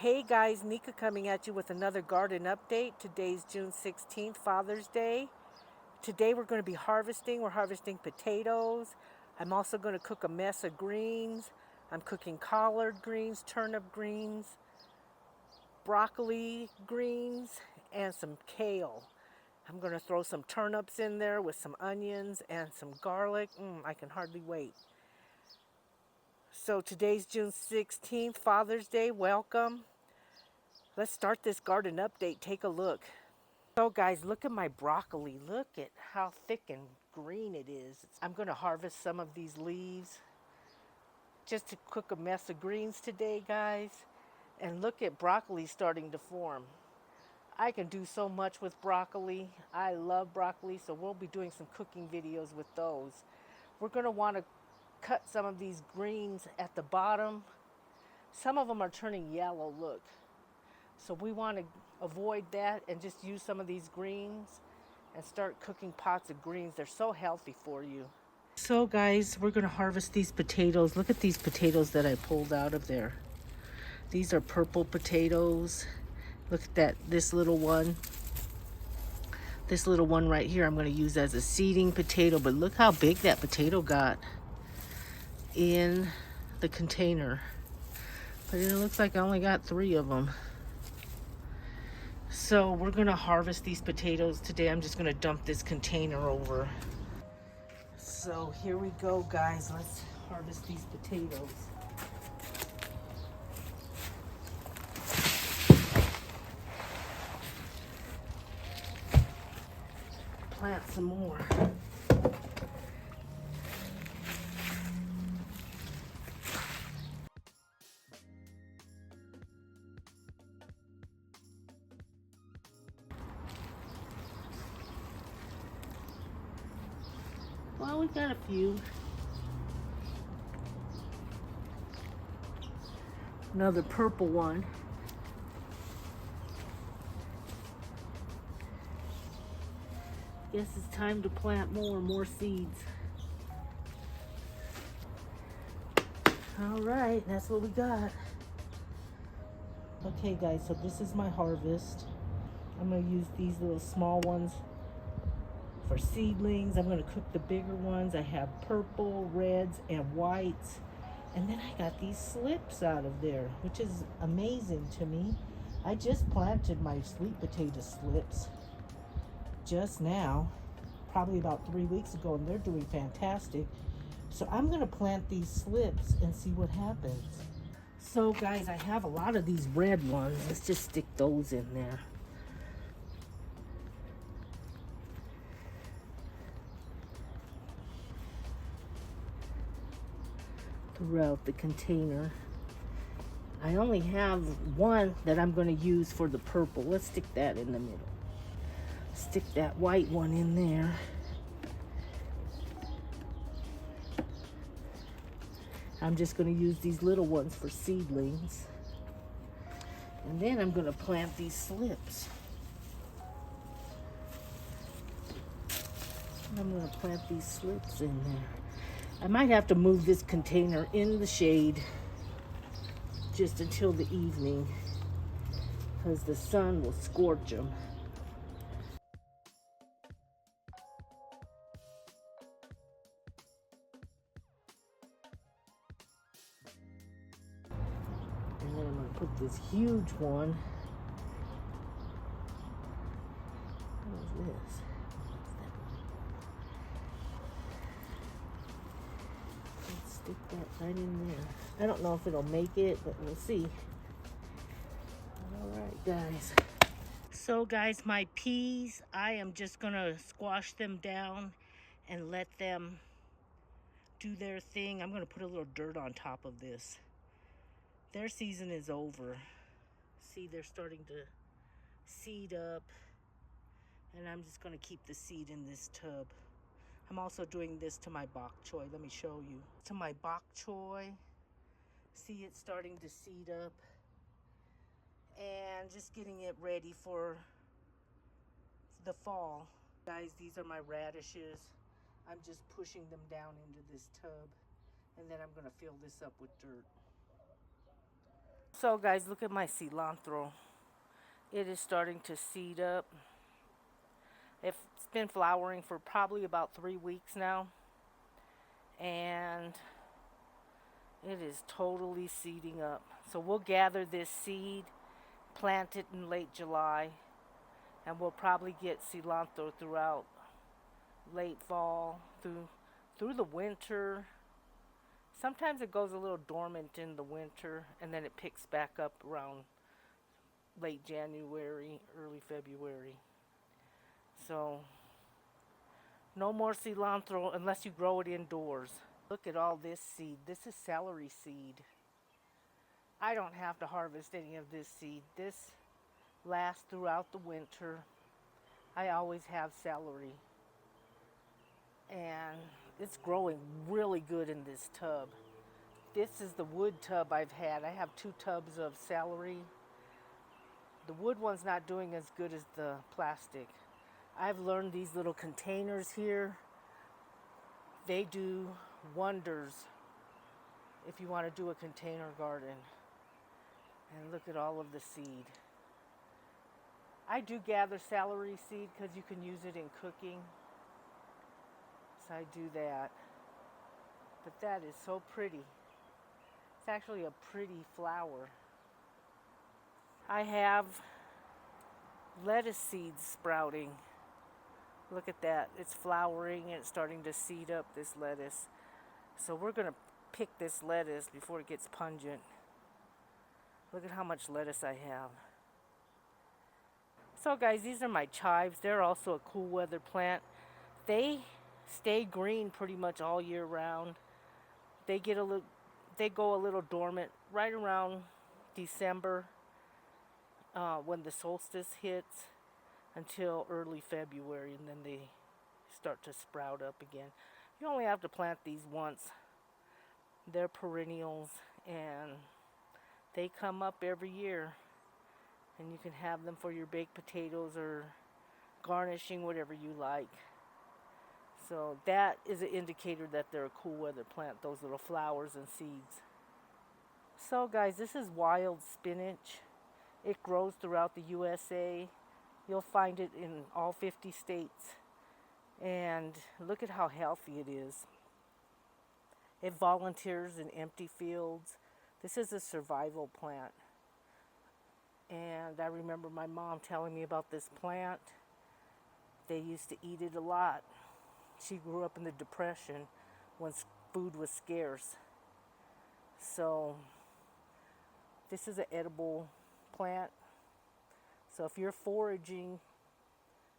Hey guys, Nika coming at you with another garden update. Today's June 16th, Father's Day. Today we're going to be harvesting. We're harvesting potatoes. I'm also going to cook a mess of greens. I'm cooking collard greens, turnip greens, broccoli greens, and some kale. I'm going to throw some turnips in there with some onions and some garlic. I can hardly wait. So today's June 16th, Father's Day. Welcome. Let's start this garden update. Take a look. So guys, look at my broccoli. Look at how thick and green it is. I'm going to harvest some of these leaves just to cook a mess of greens today, guys. And look at broccoli starting to form. I can do so much with broccoli. I love broccoli, so we'll be doing some cooking videos with those. We're going to want to cut some of these greens at the bottom. Some of them are turning yellow, look. So we want to avoid that and just use some of these greens and start cooking pots of greens. They're so healthy for you. So guys, we're going to harvest these potatoes. Look at these potatoes that I pulled out of there. These are purple potatoes. Look at that, this little one. This little one right here I'm going to use as a seeding potato, but look how big that potato got in the container. But it looks like I only got 3 of them. So we're going to harvest these potatoes today. I'm just going to dump this container over. So here we go, guys. Let's harvest these potatoes. Plant some more. Well, we got a few. Another purple one. Guess it's time to plant more seeds. All right, that's what we got. Okay guys, so this is my harvest. I'm gonna use these little small ones for seedlings. I'm gonna cook the bigger ones. I have purple, reds, and whites. And then I got these slips out of there, which is amazing to me. I just planted my sweet potato slips just now, probably about 3 weeks ago, and they're doing fantastic. So I'm gonna plant these slips and see what happens. So guys, I have a lot of these red ones. Let's just stick those in there. Throughout the container. I only have one that I'm going to use for the purple. Let's stick that in the middle. Stick that white one in there. I'm just going to use these little ones for seedlings. And then I'm going to plant these slips. I'm going to plant these slips in there. I might have to move this container in the shade just until the evening because the sun will scorch them. And then I'm going to put this huge one. What is this? Let's stick that right in there. I don't know if it'll make it, but we'll see. All right, guys. So guys, my peas, I am just gonna squash them down and let them do their thing. I'm gonna put a little dirt on top of this. Their season is over. See, they're starting to seed up, and I'm just gonna keep the seed in this tub. I'm also doing this to my bok choy. Let me show you. To my bok choy, see it starting to seed up, and just getting it ready for the fall. Guys, these are my radishes. I'm just pushing them down into this tub, and then I'm going to fill this up with dirt. So guys, look at my cilantro. It is starting to seed up. It's been flowering for probably about 3 weeks now. And it is totally seeding up. So we'll gather this seed, plant it in late July, and we'll probably get cilantro throughout late fall, through the winter. Sometimes it goes a little dormant in the winter and then it picks back up around late January, early February. So no more cilantro unless you grow it indoors. Look at all this seed. This is celery seed. I don't have to harvest any of this seed. This lasts throughout the winter. I always have celery. And it's growing really good in this tub. This is the wood tub I've had. I have 2 tubs of celery. The wood one's not doing as good as the plastic. I've learned these little containers here, they do wonders if you want to do a container garden. And look at all of the seed. I do gather celery seed because you can use it in cooking. So I do that. But that is so pretty. It's actually a pretty flower. I have lettuce seeds sprouting. Look at that. It's flowering and it's starting to seed up this lettuce. So we're going to pick this lettuce before it gets pungent. Look at how much lettuce I have. So guys, these are my chives. They're also a cool weather plant. They stay green pretty much all year round. They go a little dormant right around December when the solstice hits until early February, and then they start to sprout up again. You only have to plant these once. They're perennials and they come up every year, and you can have them for your baked potatoes or garnishing, whatever you like. So that is an indicator that they're a cool weather plant, those little flowers and seeds. So guys, this is wild spinach. It grows throughout the USA. You'll find it in all 50 states. And look at how healthy it is. It volunteers in empty fields. This is a survival plant. And I remember my mom telling me about this plant. They used to eat it a lot. She grew up in the Depression when food was scarce. So this is an edible plant. So if you're foraging,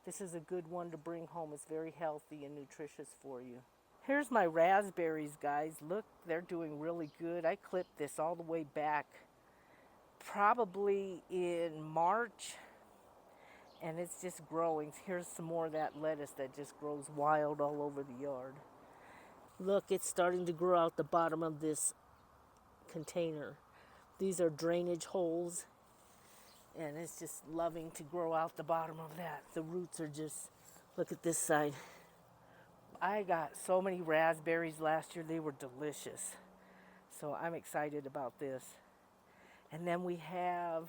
this is a good one to bring home. It's very healthy and nutritious for you. Here's my raspberries, guys. Look, they're doing really good. I clipped this all the way back probably in March, and it's just growing. Here's some more of that lettuce that just grows wild all over the yard. Look, it's starting to grow out the bottom of this container. These are drainage holes, and it's just loving to grow out the bottom of that. The roots are just, look at this side. I got so many raspberries last year, they were delicious. So I'm excited about this. And then we have,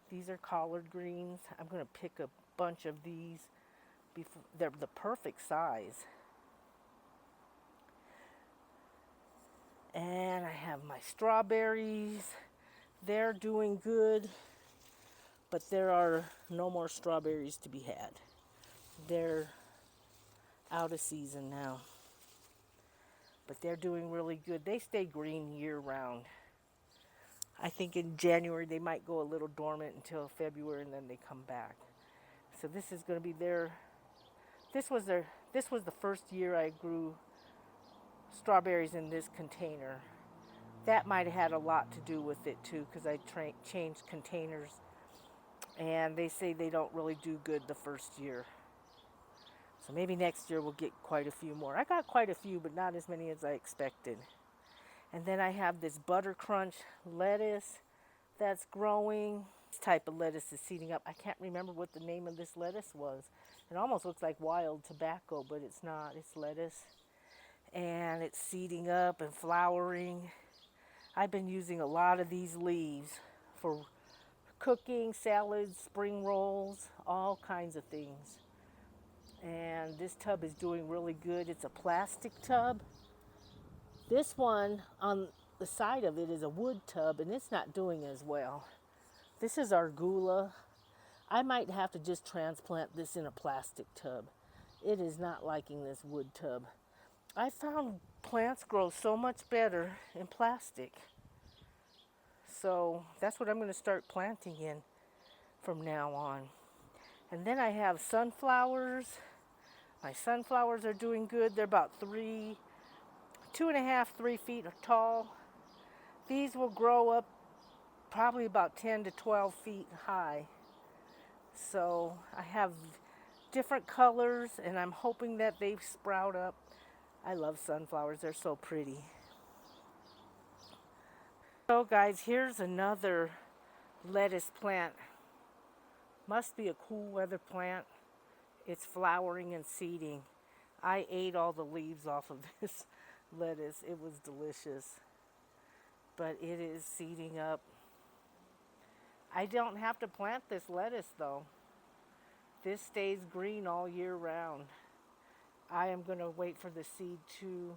these are collard greens. I'm going to pick a bunch of these. They're the perfect size. And I have my strawberries. They're doing good, but there are no more strawberries to be had. They're out of season now. But they're doing really good. They stay green year round. I think in January they might go a little dormant until February, and then they come back. So this is going to be this was the first year I grew strawberries in this container. That might have had a lot to do with it too, because I changed containers, and they say they don't really do good the first year. So maybe next year we'll get quite a few more. I got quite a few, but not as many as I expected. And then I have this butter crunch lettuce that's growing. This type of lettuce is seeding up. I can't remember what the name of this lettuce was. It almost looks like wild tobacco, but it's not. It's lettuce. And it's seeding up and flowering. I've been using a lot of these leaves for cooking, salads, spring rolls, all kinds of things. And this tub is doing really good. It's a plastic tub. This one on the side of it is a wood tub, and it's not doing as well. This is arugula. I might have to just transplant this in a plastic tub. It is not liking this wood tub. I found plants grow so much better in plastic. So that's what I'm going to start planting in from now on. And then I have sunflowers. My sunflowers are doing good. They're about 2.5, 3 feet tall. These will grow up probably about 10 to 12 feet high. So I have different colors and I'm hoping that they sprout up. I love sunflowers, they're so pretty. So guys, here's another lettuce plant. Must be a cool weather plant. It's flowering and seeding. I ate all the leaves off of this lettuce. It was delicious. But it is seeding up. I don't have to plant this lettuce though. This stays green all year round. I am going to wait for the seed to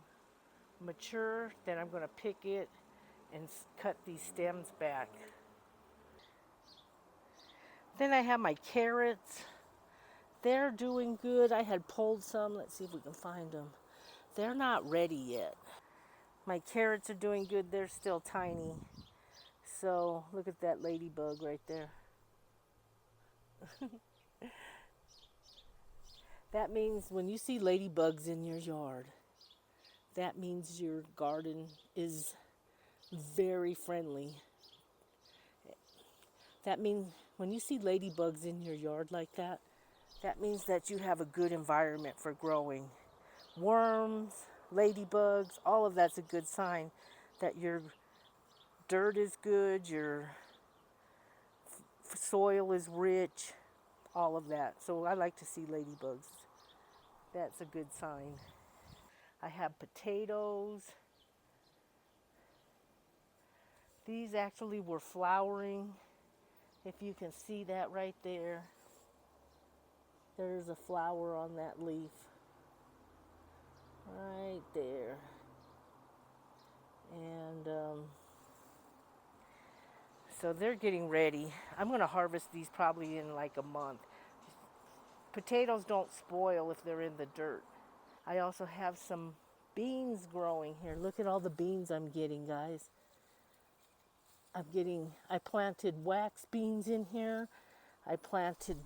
mature, then I'm going to pick it and cut these stems back. Then I have my carrots. They're doing good. I had pulled some. Let's see if we can find them. They're not ready yet. My carrots are doing good. They're still tiny. So look at that ladybug right there. That means when you see ladybugs in your yard, that means your garden is very friendly. That means when you see ladybugs in your yard like that, that means that you have a good environment for growing. Worms, ladybugs, all of that's a good sign that your dirt is good, your soil is rich, all of that. So I like to see ladybugs. That's a good sign. I have potatoes. These actually were flowering. If you can see that right there, there's a flower on that leaf. Right there. And so they're getting ready. I'm going to harvest these probably in like a month. Potatoes don't spoil if they're in the dirt. I also have some beans growing here. Look at all the beans I'm getting, guys. I planted wax beans in here. I planted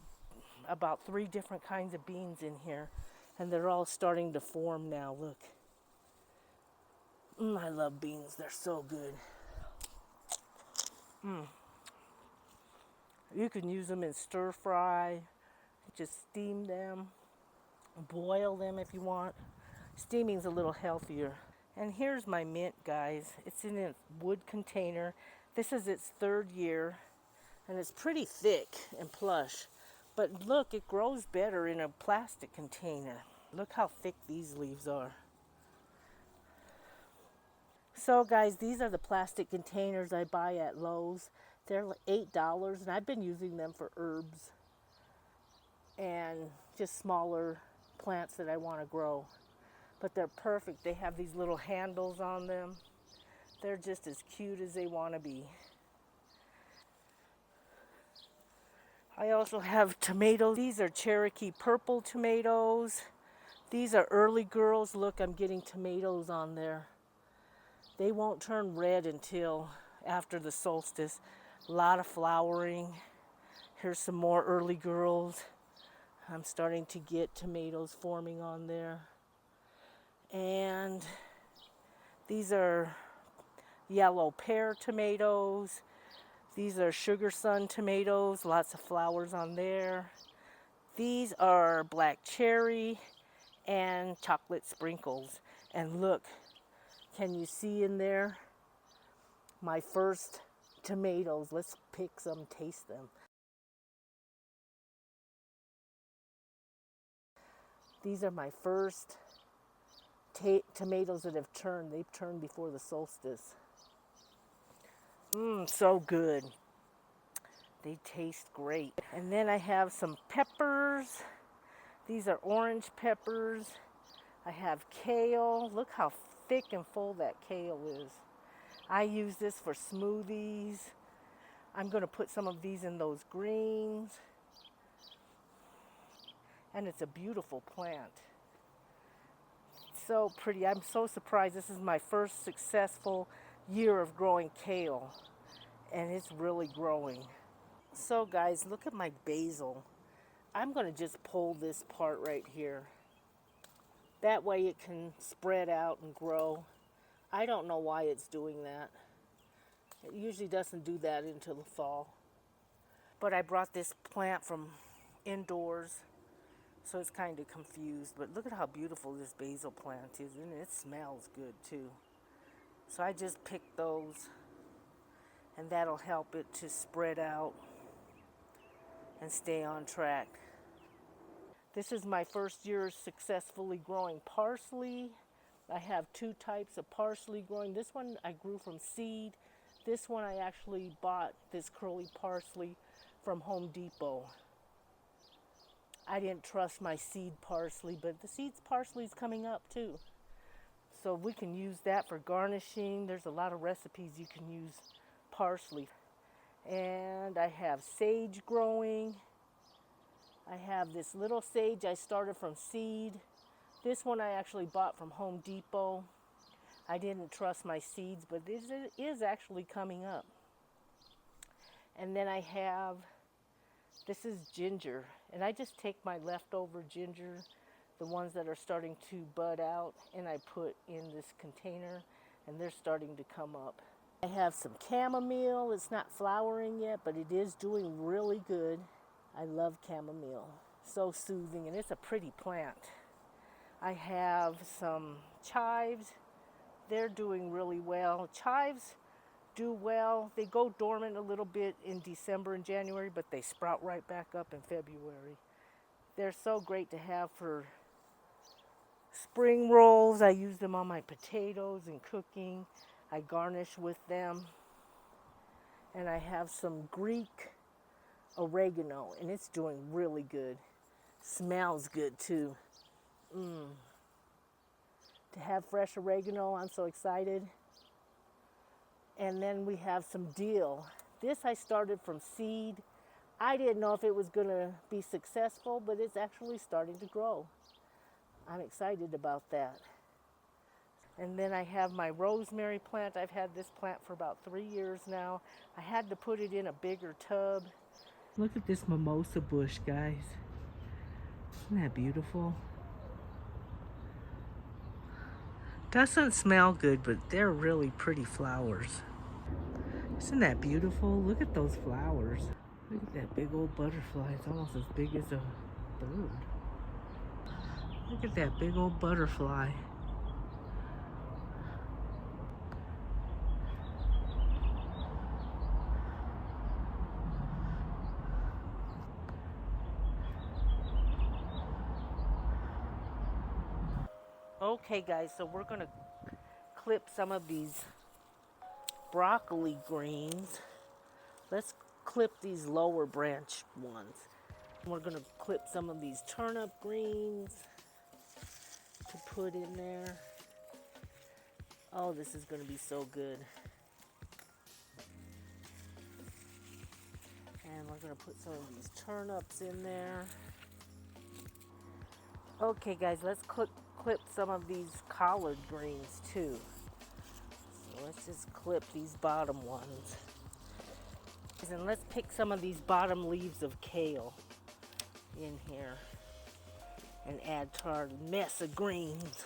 about 3 different kinds of beans in here. And they're all starting to form now, look. I love beans, they're so good. You can use them in stir fry, just steam them, boil them if you want. Steaming's a little healthier. And here's my mint, guys. It's in a wood container. This is its 3rd year, and it's pretty thick and plush. But look, it grows better in a plastic container. Look how thick these leaves are. So guys, these are the plastic containers I buy at Lowe's. They're like $8, and I've been using them for herbs and just smaller plants that I want to grow. But they're perfect. They have these little handles on them. They're just as cute as they want to be. I also have tomatoes. These are Cherokee purple tomatoes. These are early girls. Look, I'm getting tomatoes on there. They won't turn red until after the solstice. A lot of flowering. Here's some more early girls. I'm starting to get tomatoes forming on there. And these are yellow pear tomatoes. These are sugar sun tomatoes, lots of flowers on there. These are black cherry and chocolate sprinkles. And look, can you see in there my first tomatoes? Let's pick some, taste them. These are my first tomatoes that have turned. They've turned before the solstice. So good. They taste great. And then I have some peppers. These are orange peppers. I have kale. Look how thick and full that kale is. I use this for smoothies. I'm going to put some of these in those greens. And it's a beautiful plant. So pretty. I'm so surprised. This is my first successful year of growing kale. And it's really growing. So guys, look at my basil. I'm going to just pull this part right here. That way it can spread out and grow. I don't know why it's doing that. It usually doesn't do that until the fall. But I brought this plant from indoors, so it's kind of confused. But look at how beautiful this basil plant is, and it smells good too. So I just picked those, and that'll help it to spread out and stay on track. This is my first year successfully growing parsley. I have two types of parsley growing. This one I grew from seed. This one I actually bought this curly parsley from Home Depot. I didn't trust my seed parsley, but the seed parsley is coming up too. So we can use that for garnishing. There's a lot of recipes you can use parsley. And I have sage growing. I have this little sage I started from seed. This one I actually bought from Home Depot. I didn't trust my seeds, but it is actually coming up. And then I have, this is ginger. And I just take my leftover ginger, the ones that are starting to bud out, and I put in this container, and they're starting to come up. I have some chamomile. It's not flowering yet, but it is doing really good. I love chamomile. So soothing, and it's a pretty plant. I have some chives. They're doing really well. Chives do well. They go dormant a little bit in December and January, but they sprout right back up in February. They're so great to have for spring rolls. I use them on my potatoes and cooking. I garnish with them. And I have some Greek oregano, and it's doing really good. Smells good too. To have fresh oregano, I'm so excited. And then we have some dill. This I started from seed. I didn't know if it was going to be successful, but it's actually starting to grow. I'm excited about that. And then I have my rosemary plant. I've had this plant for about 3 years now. I had to put it in a bigger tub. Look at this mimosa bush, guys. Isn't that beautiful? Doesn't smell good, but they're really pretty flowers. Isn't that beautiful? Look at those flowers. Look at that big old butterfly. It's almost as big as a bird. Look at that big old butterfly. Okay guys, so we're gonna clip some of these broccoli greens. Let's clip these lower branch ones. We're gonna clip some of these turnip greens to put in there. Oh, this is gonna be so good. And we're gonna put some of these turnips in there. Okay guys, let's clip some of these collard greens too. So let's just clip these bottom ones. And let's pick some of these bottom leaves of kale in here and add to our mess of greens.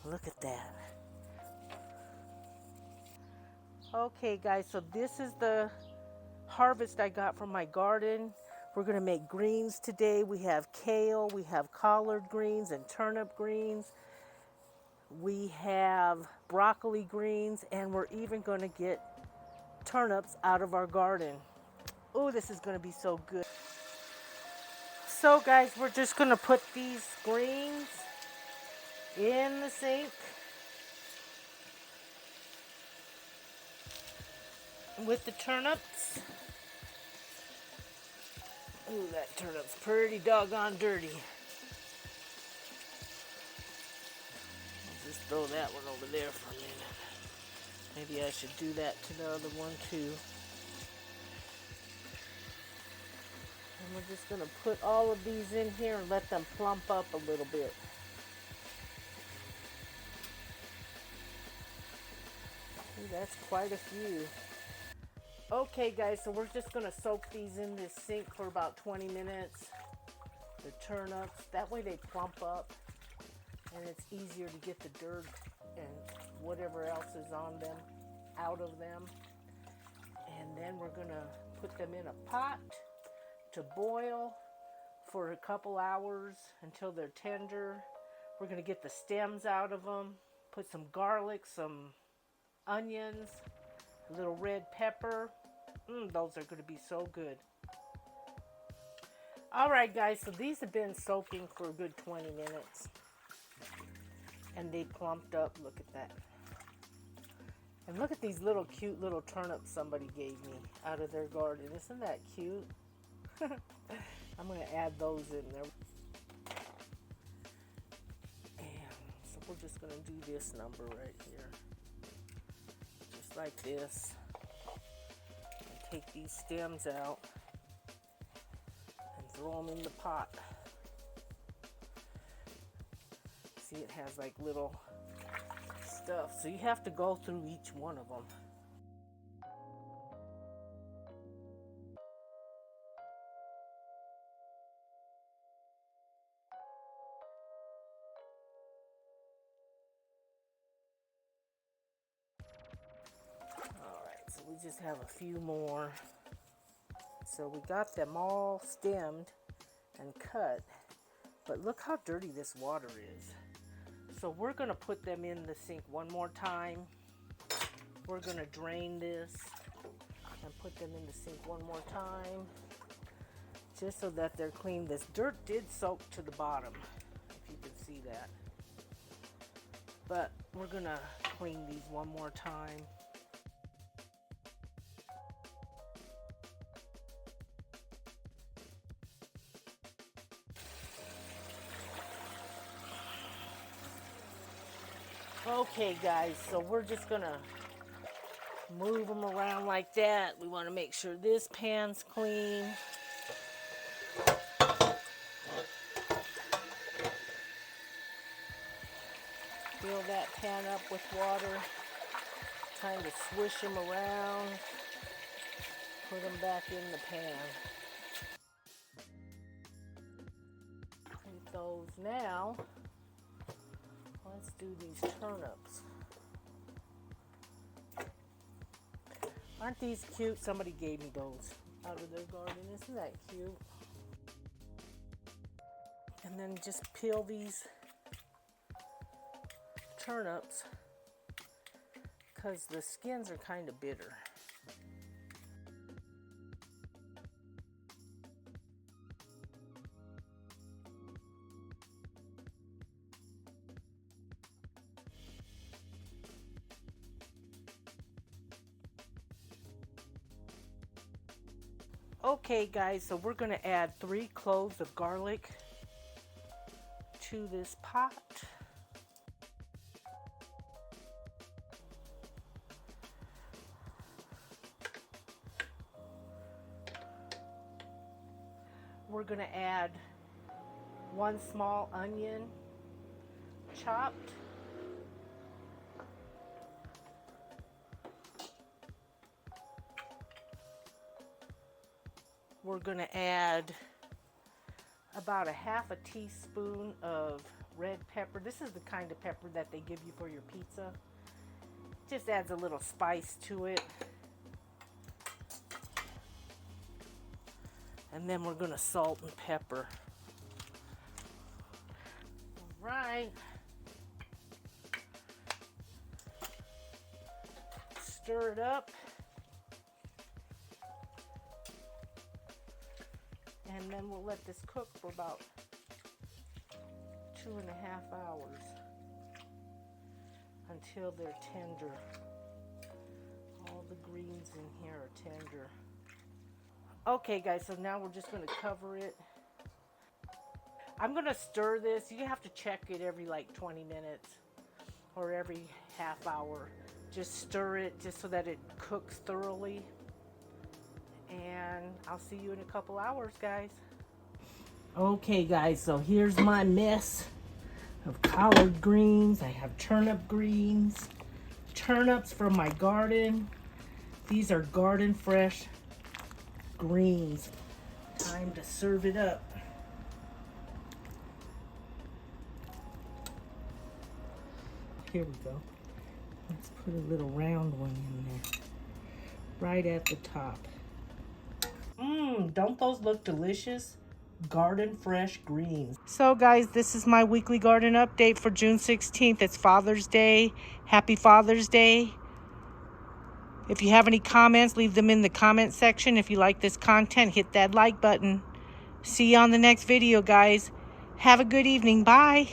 Look at that. Okay guys, so this is the harvest I got from my garden. We're gonna make greens today. We have kale, we have collard greens and turnip greens. We have broccoli greens, and we're even gonna get turnips out of our garden. Oh, this is gonna be so good. So guys, we're just gonna put these greens in the sink with the turnips. Ooh, that turnip's pretty doggone dirty. I'll just throw that one over there for a minute. Maybe I should do that to the other one too. And we're just going to put all of these in here and let them plump up a little bit. Ooh, that's quite a few. Okay guys, so we're just going to soak these in this sink for about 20 minutes. The turnips, that way they plump up and it's easier to get the dirt and whatever else is on them out of them. And then we're going to put them in a pot to boil for a couple hours until they're tender. We're going to get the stems out of them, put some garlic, some onions, a little red pepper. Those are going to be so good. Alright guys, so these have been soaking for a good 20 minutes. And they plumped up, look at that. And look at these little cute little turnips somebody gave me out of their garden. Isn't that cute? I'm going to add those in there. And so we're just going to do this number right here. Just like this. And take these stems out and throw them in the pot. See, it has like little stuff. So you have to go through each one of them. Alright, so we just have a few more. So we got them all stemmed and cut. But look how dirty this water is. So we're going to put them in the sink one more time. We're going to drain this and put them in the sink one more time. Just so that they're clean. This dirt did soak to the bottom, if you can see that. But we're going to clean these one more time. Okay guys, so we're just gonna move them around like that. We want to make sure this pan's clean. Fill that pan up with water. Kind of swish them around. Put them back in the pan. With those now, let's do these turnips. Aren't these cute? Somebody gave me those out of their garden. Isn't that cute? And then just peel these turnips because the skins are kind of bitter. Okay guys, so we're going to add 3 cloves of garlic to this pot. We're going to add 1 small onion chopped. We're going to add about a half a teaspoon of red pepper. This is the kind of pepper that they give you for your pizza. Just adds a little spice to it. And then we're going to salt and pepper. All right. Stir it up. And then we'll let this cook for about 2.5 hours. until they're tender. All the greens in here are tender. Okay guys, so now we're just gonna cover it. I'm gonna stir this. You have to check it every like 20 minutes or every half hour. Just stir it just so that it cooks thoroughly. And I'll see you in a couple hours, guys. Okay guys, so here's my mess of collard greens. I have turnip greens, turnips from my garden. These are garden fresh greens. Time to serve it up. Here we go. Let's put a little round one in there, right at the top. Don't those look delicious? Garden fresh greens. So guys, this is my weekly garden update for June 16th. It's Father's Day. Happy Father's Day. If you have any comments, leave them in the comment section. If you like this content, hit that like button. See you on the next video, guys. Have a good evening. Bye.